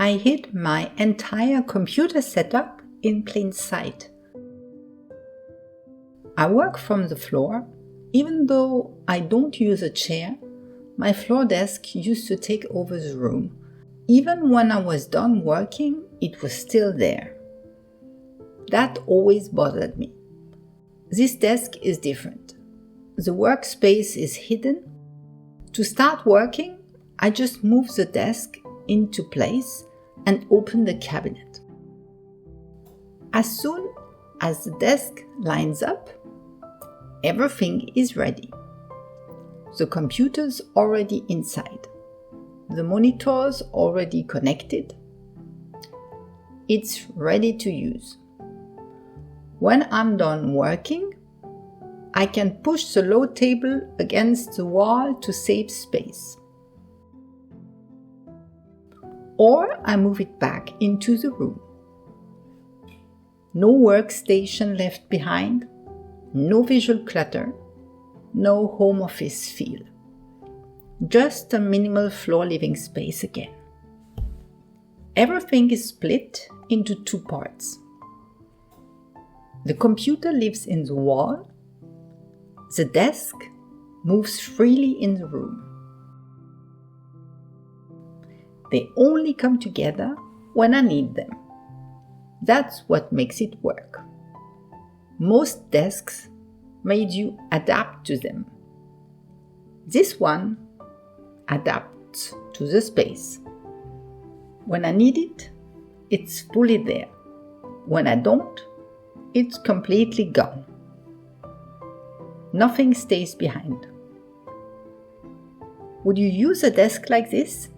I hid my entire computer setup in plain sight. I work from the floor. Even though I don't use a chair, my floor desk used to take over the room. Even when I was done working, it was still there. That always bothered me. This desk is different. The workspace is hidden. To start working, I just move the desk into place and open the cabinet. As soon as the desk lines up, everything is ready. The computer's already inside. The monitor's already connected. It's ready to use. When I'm done working, I can push the load table against the wall to save space. Or I move it back into the room. No workstation left behind. No visual clutter, no home office feel. Just a minimal floor living space again. Everything is split into two parts. The computer lives in the wall. The desk moves freely in the room. They only come together when I need them. That's what makes it work. Most desks made you adapt to them. This one adapts to the space. When I need it, it's fully there. When I don't, it's completely gone. Nothing stays behind. Would you use a desk like this?